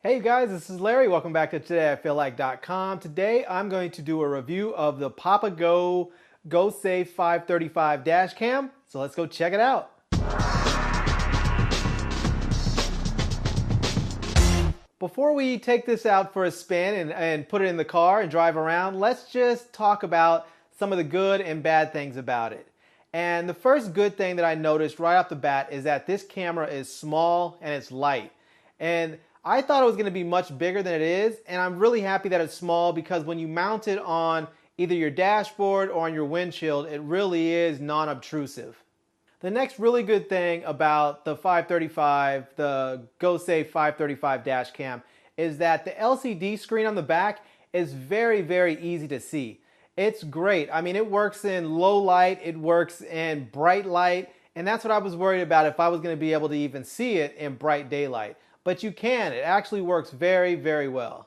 Hey guys, this is Larry. Welcome back to TodayIFeelLike.com. Today I'm going to do a review of the PAPAGO Go Safe 535 dash cam. So let's go check it out. Before we take this out for a spin and put it in the car and drive around, let's just talk about some of the good and bad things about it. And the first good thing that I noticed right off the bat is that this camera is small and it's light. And I thought it was going to be much bigger than it is, and I'm really happy that it's small because when you mount it on either your dashboard or on your windshield, it really is non-obtrusive. The next really good thing about the 535, the Go Safe 535 dash cam, is that the LCD screen on the back is very, very easy to see. It's great. I mean, it works in low light, it works in bright light, and that's what I was worried about if I was going to be able to even see it in bright daylight. But you can. It actually works very, very well.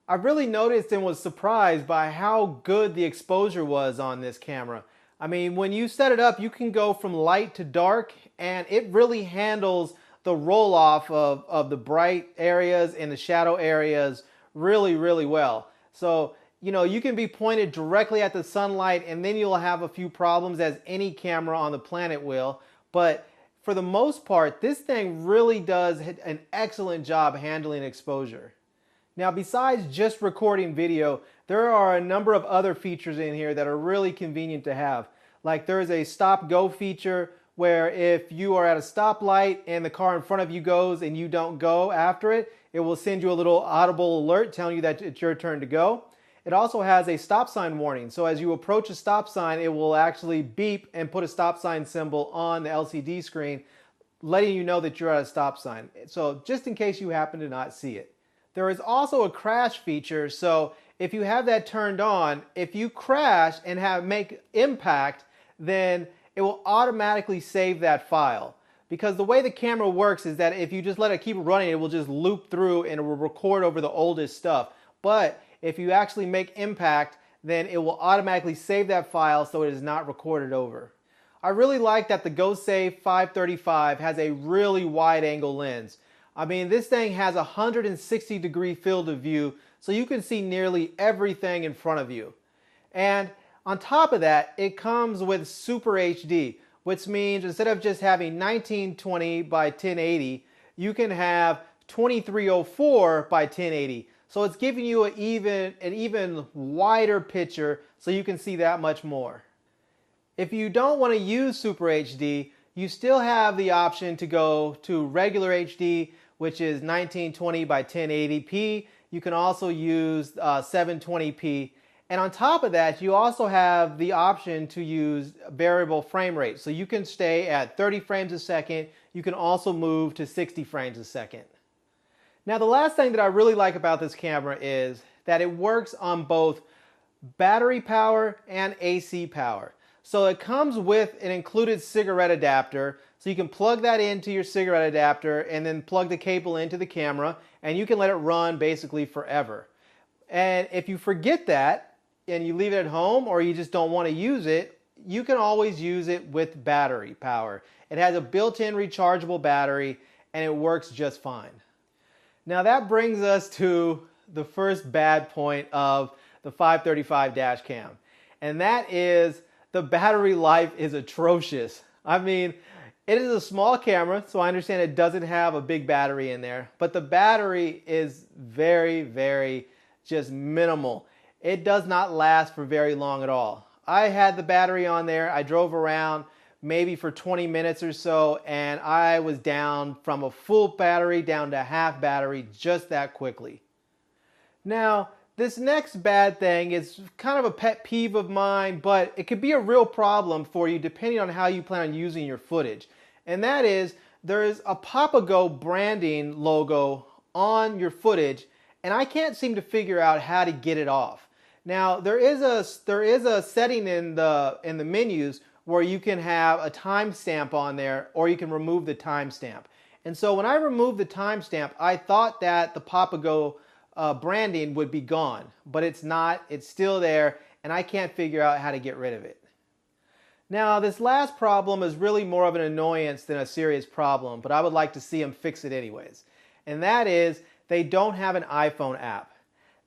I really noticed and was surprised by how good the exposure was on this camera. I mean, when you set it up, you can go from light to dark, and it really handles the roll-off of the bright areas and the shadow areas really, really well. So, you can be pointed directly at the sunlight, and then you'll have a few problems, as any camera on the planet will. But for the most part, this thing really does an excellent job handling exposure. Now, besides just recording video, there are a number of other features in here that are really convenient to have. Like there's a stop-go feature where if you are at a stoplight and the car in front of you goes and you don't go after it, it will send you a little audible alert telling you that it's your turn to go. It also has a stop sign warning, so as you approach a stop sign, it will actually beep and put a stop sign symbol on the LCD screen, letting you know that you're at a stop sign. So just in case you happen to not see it. There is also a crash feature, so if you have that turned on, if you crash and make impact, then it will automatically save that file. Because the way the camera works is that if you just let it keep running, it will just loop through and it will record over the oldest stuff. But if you actually make impact, then it will automatically save that file so it is not recorded over. I really like that the Go Safe 535 has a really wide angle lens. I mean, this thing has a 160-degree field of view, so you can see nearly everything in front of you. And on top of that, it comes with Super HD, which means instead of just having 1920 by 1080, you can have 2304 by 1080. So it's giving you an even wider picture so you can see that much more. If you don't want to use Super HD, you still have the option to go to regular HD, which is 1920 by 1080p. You can also use 720p. And on top of that, you also have the option to use variable frame rate. So you can stay at 30 frames a second. You can also move to 60 frames a second. Now, the last thing that I really like about this camera is that it works on both battery power and AC power. So it comes with an included cigarette adapter, so you can plug that into your cigarette adapter and then plug the cable into the camera, and you can let it run basically forever. And if you forget that and you leave it at home or you just don't want to use it, you can always use it with battery power. It has a built-in rechargeable battery and it works just fine. Now that brings us to the first bad point of the 535 dash cam, and that is the battery life is atrocious. I mean, it is a small camera, so I understand it doesn't have a big battery in there, but the battery is very, very just minimal. It does not last for very long at all. I had the battery on there, I drove around maybe for 20 minutes or so, and I was down from a full battery down to half battery just that quickly. Now, this next bad thing is kind of a pet peeve of mine, but it could be a real problem for you depending on how you plan on using your footage. And that is, there's a PAPAGO branding logo on your footage, and I can't seem to figure out how to get it off. Now, there is a setting in the menus where you can have a timestamp on there, or you can remove the timestamp. And so when I removed the timestamp, I thought that the PAPAGO branding would be gone, but it's not. It's still there, and I can't figure out how to get rid of it. Now, this last problem is really more of an annoyance than a serious problem, but I would like to see them fix it anyways. And that is they don't have an iPhone app.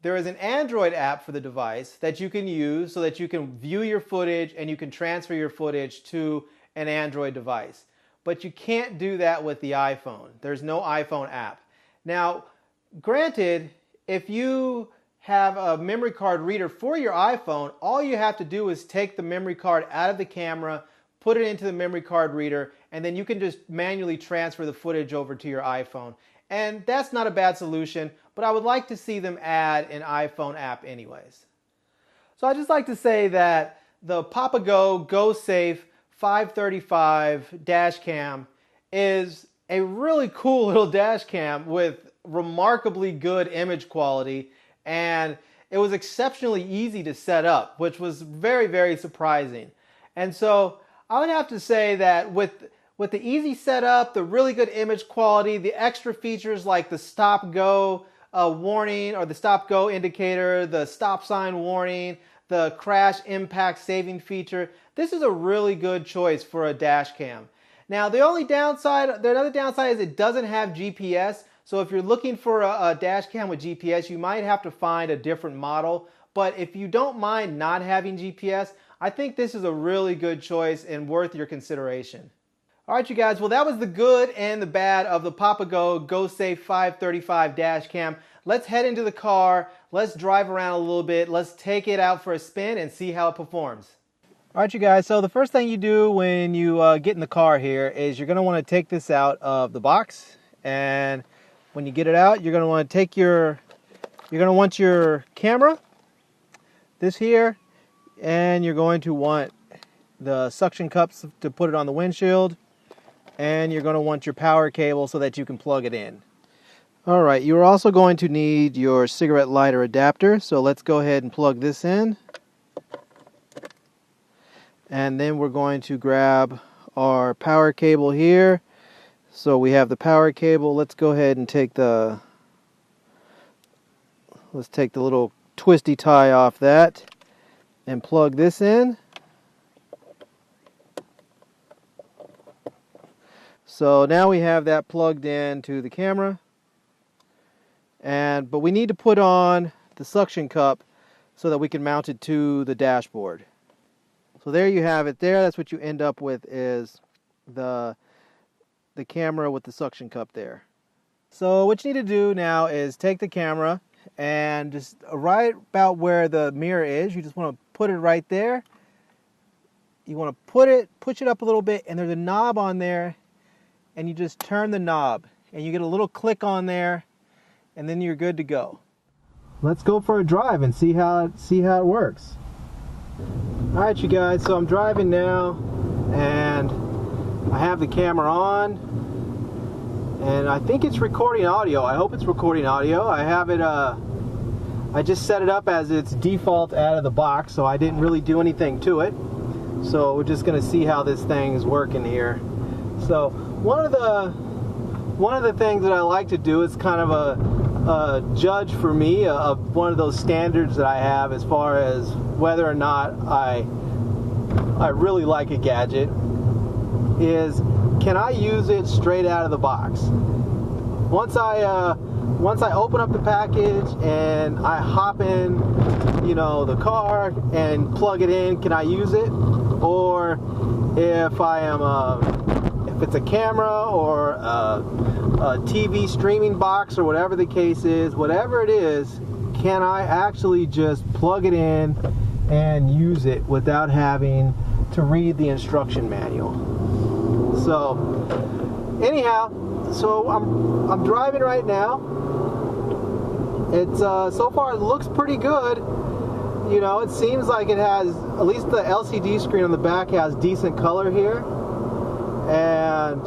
There is an Android app for the device that you can use so that you can view your footage and you can transfer your footage to an Android device. But you can't do that with the iPhone. There's no iPhone app. Now, granted, if you have a memory card reader for your iPhone, all you have to do is take the memory card out of the camera, put it into the memory card reader, and then you can just manually transfer the footage over to your iPhone. And that's not a bad solution, but I would like to see them add an iPhone app anyways. So I'd just like to say that the PAPAGO GoSafe 535 dash cam is a really cool little dash cam with remarkably good image quality, and it was exceptionally easy to set up, which was very, very surprising. And so I would have to say that with the easy setup, the really good image quality, the extra features like the stop-go warning or the stop-go indicator, the stop sign warning, the crash impact saving feature, this is a really good choice for a dash cam. Now, another downside is it doesn't have GPS. So if you're looking for a dash cam with GPS, you might have to find a different model. But if you don't mind not having GPS, I think this is a really good choice and worth your consideration. All right, you guys, well, that was the good and the bad of the PAPAGO GoSafe 535 dash cam. Let's head into the car, let's drive around a little bit, let's take it out for a spin and see how it performs. All right, you guys, so the first thing you do when you get in the car here is you're going to want to take this out of the box. And when you get it out, you're going to want to take you're going to want your camera, this here, and you're going to want the suction cups to put it on the windshield, and you're going to want your power cable so that you can plug it in. All right, you're also going to need your cigarette lighter adapter, so let's go ahead and plug this in. And then we're going to grab our power cable here. So we have the power cable. Let's go ahead and take the little twisty tie off that and plug this in. So now we have that plugged in to the camera. But we need to put on the suction cup so that we can mount it to the dashboard. So there you have it there. That's what you end up with, is the camera with the suction cup there. So what you need to do now is take the camera and just right about where the mirror is, you just want to put it right there. You want to push it up a little bit, and there's a knob on there, and you just turn the knob and you get a little click on there, and then you're good to go. Let's go for a drive and see how it works. Alright, you guys, so I'm driving now and I have the camera on and I think it's recording audio. I hope it's recording audio. I have it I just set it up as its default out of the box, so I didn't really do anything to it. So we're just gonna see how this thing is working here. So one of the things that I like to do is kind of a judge for me of one of those standards that I have as far as whether or not I really like a gadget is, can I use it straight out of the box? Once I open up the package and I hop in, the car and plug it in, can I use it? Or if it's a camera or a TV streaming box or whatever the case is, whatever it is, can I actually just plug it in and use it without having to read the instruction manual? So anyhow, so I'm driving right now. It's so far it looks pretty good. It seems like it has, at least the LCD screen on the back has decent color here. And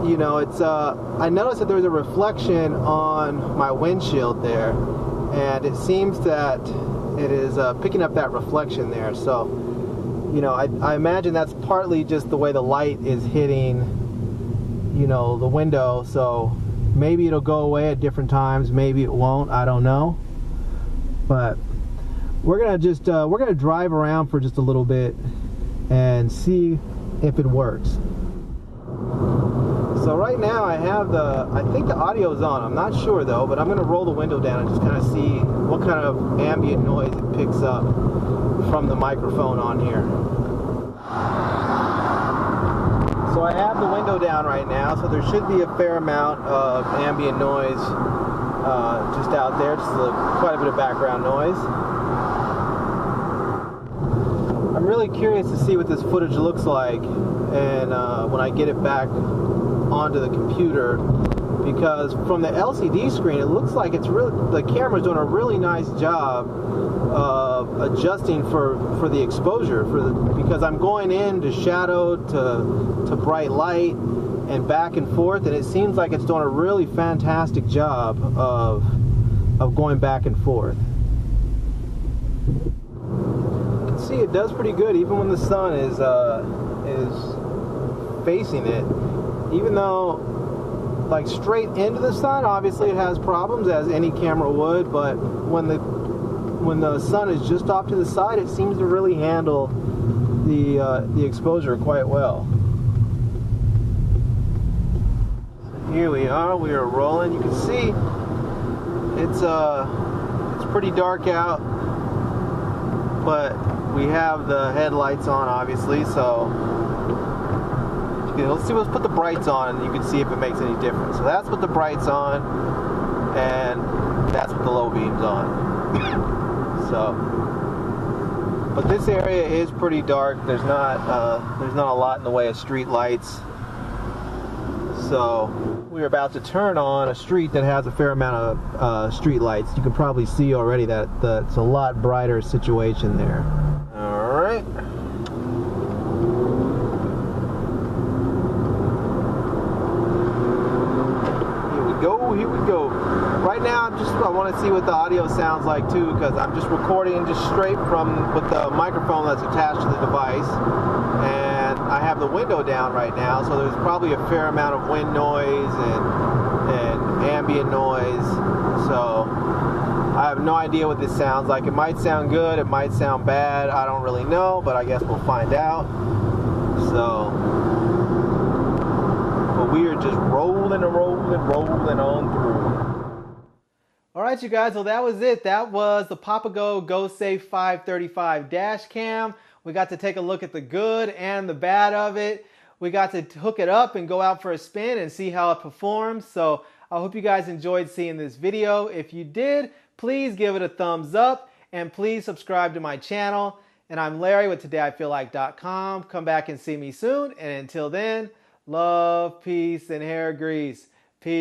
it's I noticed that there's a reflection on my windshield there, and it seems that it is picking up that reflection there. So I imagine that's partly just the way the light is hitting the window. So maybe it'll go away at different times, maybe it won't, I don't know. But we're gonna drive around for just a little bit and see if it works. So right now I think the audio is on. I'm not sure though, but I'm going to roll the window down and just kind of see what kind of ambient noise it picks up from the microphone on here. So I have the window down right now, so there should be a fair amount of ambient noise just out there, just quite a bit of background noise. I'm really curious to see what this footage looks like and when I get it back onto the computer, because from the LCD screen it looks like it's really, the camera's doing a really nice job of adjusting for the exposure, because I'm going into shadow to bright light and back and forth, and it seems like it's doing a really fantastic job of going back and forth. You can see it does pretty good even when the sun is facing it. Even though, like, straight into the sun, obviously it has problems, as any camera would, but when the sun is just off to the side, it seems to really handle the exposure quite well. Here we are rolling. You can see it's pretty dark out, but we have the headlights on, obviously, so let's put the brights on and you can see if it makes any difference. So that's what the brights on, and that's what the low beam's on. But this area is pretty dark. There's not a lot in the way of street lights. So we're about to turn on a street that has a fair amount of street lights. You can probably see already that it's a lot brighter situation there. All right. Here we go. Right now, I want to see what the audio sounds like too, because I'm just recording just straight with the microphone that's attached to the device, and I have the window down right now, so there's probably a fair amount of wind noise and ambient noise. So I have no idea what this sounds like. It might sound good, it might sound bad. I don't really know, but I guess we'll find out. We are just rolling on through. All right, you guys, well, that was it. That was the PAPAGO GoSafe 535 dash cam. We got to take a look at the good and the bad of it. We got to hook it up and go out for a spin and see how it performs. So I hope you guys enjoyed seeing this video. If you did, please give it a thumbs up and please subscribe to my channel. And I'm Larry with TodayIFeelLike.com. Come back and see me soon. And until then, love, peace, and hair grease. Peace.